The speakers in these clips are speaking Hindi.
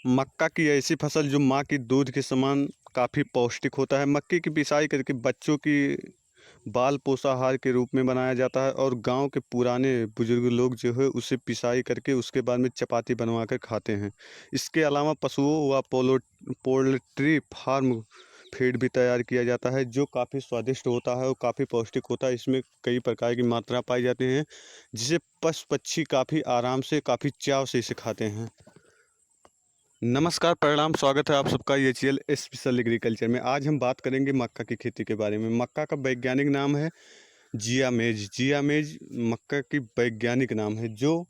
मक्का की ऐसी फसल जो माँ की दूध के समान काफ़ी पौष्टिक होता है। मक्के की पिसाई करके बच्चों की बाल पोषाहार के रूप में बनाया जाता है और गांव के पुराने बुजुर्ग लोग जो है उसे पिसाई करके उसके बाद में चपाती बनवा कर खाते हैं। इसके अलावा पशुओं व पोल्ट्री फार्म फीड भी तैयार किया जाता है जो काफ़ी स्वादिष्ट होता है और काफ़ी पौष्टिक होता है। इसमें कई प्रकार की मात्रा पाई जाती हैं जिसे पशु पक्षी काफ़ी आराम से काफ़ी चाव से इसे खाते हैं। नमस्कार, प्रणाम, स्वागत है आप सबका एचएल स्पेशल एग्रीकल्चर में। आज हम बात करेंगे मक्का की खेती के बारे में। मक्का का वैज्ञानिक नाम है जिया मेज। जिया मेज मक्का की वैज्ञानिक नाम है। जो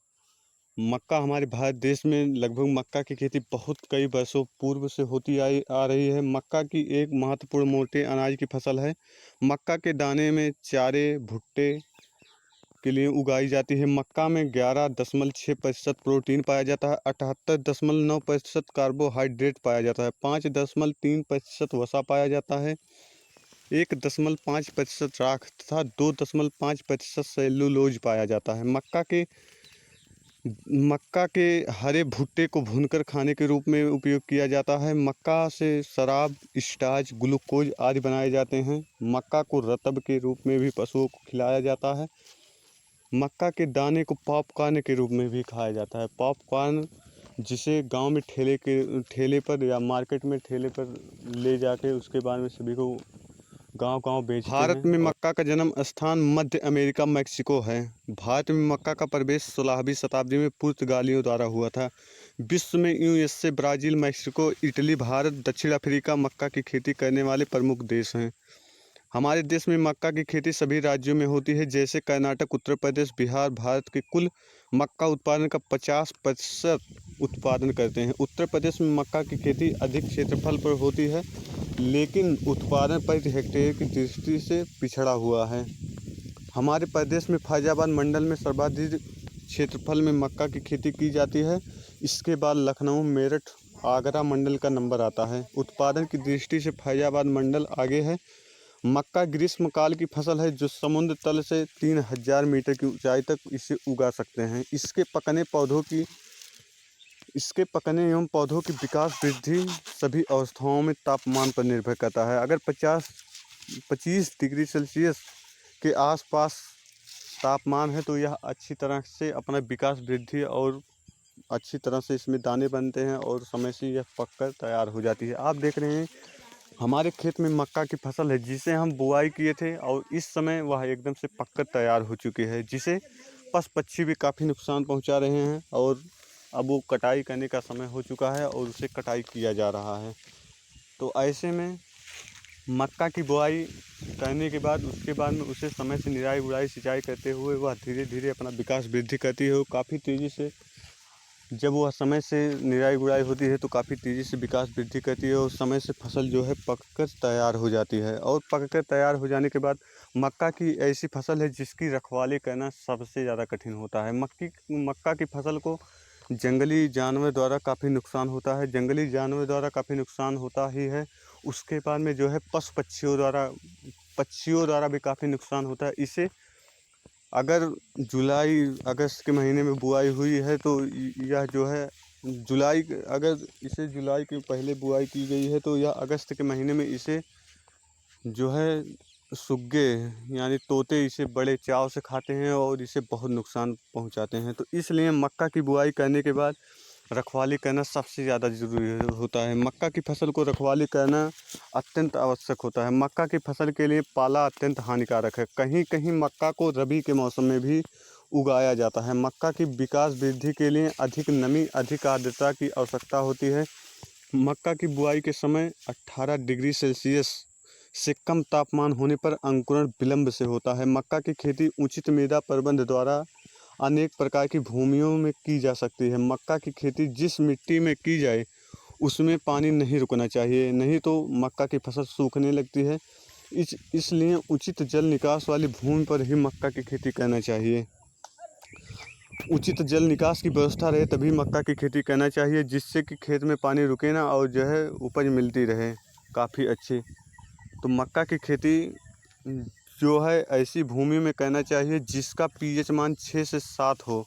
मक्का हमारे भारत देश में लगभग मक्का की खेती बहुत कई वर्षों पूर्व से होती आई आ रही है। मक्का की एक महत्वपूर्ण मोटे अनाज की फसल है। मक्का के दाने में चारे भुट्टे के लिए उगाई जाती है। मक्का में 11.6% प्रोटीन पाया जाता है, 78.9% कार्बोहाइड्रेट पाया जाता है, 5.3% वसा पाया जाता है, 1.5% राख तथा 2.5% सेलुलोज पाया जाता है। मक्का के हरे भुट्टे को भूनकर खाने के रूप में उपयोग किया जाता है। मक्का से शराब, स्टार्च, ग्लूकोज आदि बनाए जाते हैं। मक्का को रतब के रूप में भी पशुओं को खिलाया जाता है। मक्का के दाने को पॉपकॉर्न के रूप में भी खाया जाता है। पॉपकॉर्न जिसे गांव में ठेले पर या मार्केट में ठेले पर ले जाके उसके बाद में सभी को गांव-गांव बेचते हैं। भारत में मक्का का जन्म स्थान मध्य अमेरिका मैक्सिको है। भारत में मक्का का प्रवेश 16वीं शताब्दी में पुर्तगालियों द्वारा हुआ था। विश्व में USA, Brazil, Mexico, Italy, Bharat, दक्षिण अफ्रीका मक्का की खेती करने वाले प्रमुख देश हैं। हमारे देश में मक्का की खेती सभी राज्यों में होती है, जैसे कर्नाटक, उत्तर प्रदेश, बिहार। भारत के कुल मक्का उत्पादन का 50% उत्पादन करते हैं। उत्तर प्रदेश में मक्का की खेती अधिक क्षेत्रफल पर होती है, लेकिन उत्पादन प्रति हेक्टेयर की दृष्टि से पिछड़ा हुआ है। हमारे प्रदेश में फैजाबाद मंडल में सर्वाधिक क्षेत्रफल में मक्का की खेती की जाती है। इसके बाद लखनऊ, मेरठ, आगरा मंडल का नंबर आता है। उत्पादन की दृष्टि से फैजाबाद मंडल आगे है। मक्का ग्रीष्मकाल की फसल है जो समुद्र तल से 3000 मीटर की ऊंचाई तक इसे उगा सकते हैं। इसके पकने एवं पौधों की विकास वृद्धि सभी अवस्थाओं में तापमान पर निर्भर करता है। अगर 25 डिग्री सेल्सियस के आसपास तापमान है तो यह अच्छी तरह से अपना विकास वृद्धि और अच्छी तरह से इसमें दाने बनते हैं और समय से यह पककर तैयार हो जाती है। आप देख रहे हैं हमारे खेत में मक्का की फसल है जिसे हम बुआई किए थे और इस समय वह एकदम से पककर तैयार हो चुकी है, जिसे पशु पक्षी भी काफ़ी नुकसान पहुंचा रहे हैं और अब वो कटाई करने का समय हो चुका है और उसे कटाई किया जा रहा है। तो ऐसे में मक्का की बुआई करने के बाद उसके बाद में उसे समय से निराई गुड़ाई सिंचाई करते हुए वह धीरे धीरे अपना विकास वृद्धि करती है। काफ़ी तेज़ी से जब वह समय से निराई गुड़ाई होती है तो काफ़ी तेज़ी से विकास वृद्धि करती है और समय से फसल जो है पककर तैयार हो जाती है। और पककर तैयार हो जाने के बाद मक्का की ऐसी फसल है जिसकी रखवाली करना सबसे ज़्यादा कठिन होता है। मक्का की फसल को जंगली जानवर द्वारा काफ़ी नुकसान होता है। जंगली जानवर द्वारा काफ़ी नुकसान होता ही है, उसके बाद में जो है पशु पक्षियों द्वारा भी काफ़ी नुकसान होता है। इसे अगर जुलाई अगस्त के महीने में बुआई हुई है तो यह जो है अगर इसे जुलाई के पहले बुआई की गई है तो यह अगस्त के महीने में इसे जो है सुग्गे यानी तोते इसे बड़े चाव से खाते हैं और इसे बहुत नुकसान पहुंचाते हैं। तो इसलिए मक्का की बुआई करने के बाद रखवाली करना सबसे ज़्यादा ज़रूरी होता है। मक्का की फसल को रखवाली करना अत्यंत आवश्यक होता है। मक्का की फसल के लिए पाला अत्यंत हानिकारक है। कहीं कहीं मक्का को रबी के मौसम में भी उगाया जाता है। मक्का की विकास वृद्धि के लिए अधिक नमी, अधिक आर्द्रता की आवश्यकता होती है। मक्का की बुआई के समय 18 डिग्री सेल्सियस से कम तापमान होने पर अंकुरण विलंब से होता है। मक्का की खेती उचित मृदा प्रबंध द्वारा अनेक प्रकार की भूमियों में की जा सकती है। मक्का की खेती जिस मिट्टी में की जाए उसमें पानी नहीं रुकना चाहिए, नहीं तो मक्का की फसल सूखने लगती है। इसलिए उचित जल निकास वाली भूमि पर ही मक्का की खेती करना चाहिए। उचित जल निकास की व्यवस्था रहे तभी मक्का की खेती करना चाहिए, जिससे कि खेत में पानी रुके ना और जो है उपज मिलती रहे काफ़ी अच्छी। तो मक्का की खेती जो है ऐसी भूमि में करना चाहिए जिसका पीएच मान 6 से 7 हो।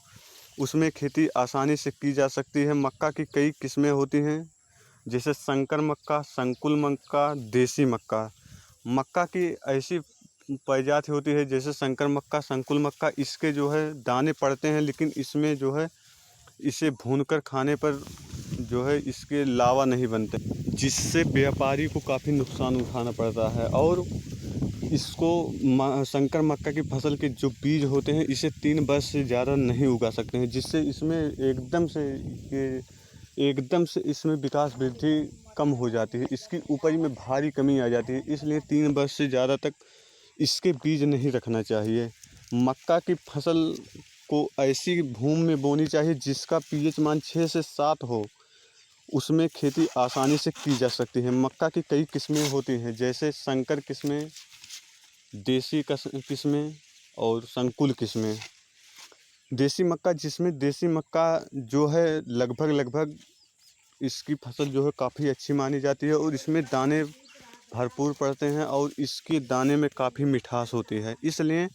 उसमें खेती आसानी से की जा सकती है। मक्का की कई किस्में होती हैं, जैसे संकर मक्का, संकुल मक्का, देसी मक्का। मक्का की ऐसी प्रजाति होती है जैसे संकर मक्का, संकुल मक्का, इसके जो है दाने पड़ते हैं, लेकिन इसमें जो है इसे भूनकर खाने पर जो है इसके लावा नहीं बनते, जिससे व्यापारी को काफ़ी नुकसान उठाना पड़ता है। और इसको संकर मक्का की फसल के जो बीज होते हैं इसे 3 वर्ष से ज़्यादा नहीं उगा सकते हैं, जिससे इसमें एकदम से इसमें विकास वृद्धि कम हो जाती है, इसकी उपज में भारी कमी आ जाती है। इसलिए 3 वर्ष से ज़्यादा तक इसके बीज नहीं रखना चाहिए। मक्का की फसल को ऐसी भूमि में बोनी चाहिए जिसका पीएच मान 6 से 7 हो, उसमें खेती आसानी से की जा सकती है। मक्का की कई किस्में होती हैं, जैसे संकर किस्में, देसी किस्में और संकुल किस्में। देसी मक्का, जिसमें देसी मक्का जो है लगभग इसकी फसल जो है काफ़ी अच्छी मानी जाती है और इसमें दाने भरपूर पड़ते हैं और इसके दाने में काफ़ी मिठास होती है। इसलिए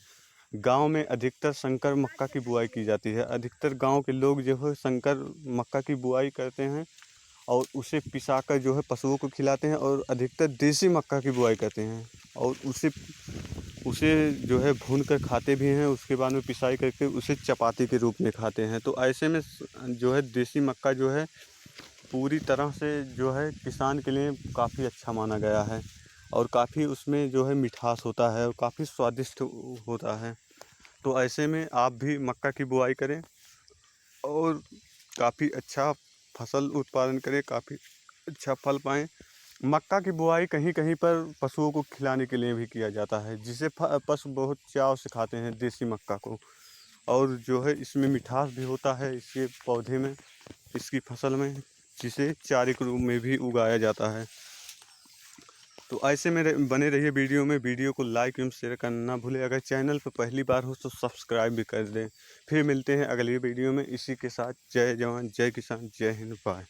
गांव में अधिकतर संकर मक्का की बुआई की जाती है। अधिकतर गांव के लोग जो है संकर मक्का की बुआई करते हैं और उसे पिसाकर जो है पशुओं को खिलाते हैं, और अधिकतर देसी मक्का की बुआई करते हैं और उसे उसे जो है भून कर खाते भी हैं। उसके बाद में पिसाई करके उसे चपाती के रूप में खाते हैं। तो ऐसे में जो है देसी मक्का जो है पूरी तरह से जो है किसान के लिए काफ़ी अच्छा माना गया है और काफ़ी उसमें जो है मिठास होता है और काफ़ी स्वादिष्ट होता है। तो ऐसे में आप भी मक्का की बुआई करें और काफ़ी अच्छा फसल उत्पादन करें, काफ़ी अच्छा फल पाएँ। मक्का की बुआई कहीं कहीं पर पशुओं को खिलाने के लिए भी किया जाता है, जिसे पशु बहुत चाव से खाते हैं देसी मक्का को। और जो है इसमें मिठास भी होता है इसके पौधे में, इसकी फसल में, जिसे चारे के रूप में भी उगाया जाता है। तो ऐसे में बने रहिए वीडियो में। वीडियो को लाइक एवं शेयर करना ना भूलें। अगर चैनल पर पहली बार हो तो सब्सक्राइब भी कर दें। फिर मिलते हैं अगली वीडियो में। इसी के साथ जय जवान जय किसान जय हिंद, बाय।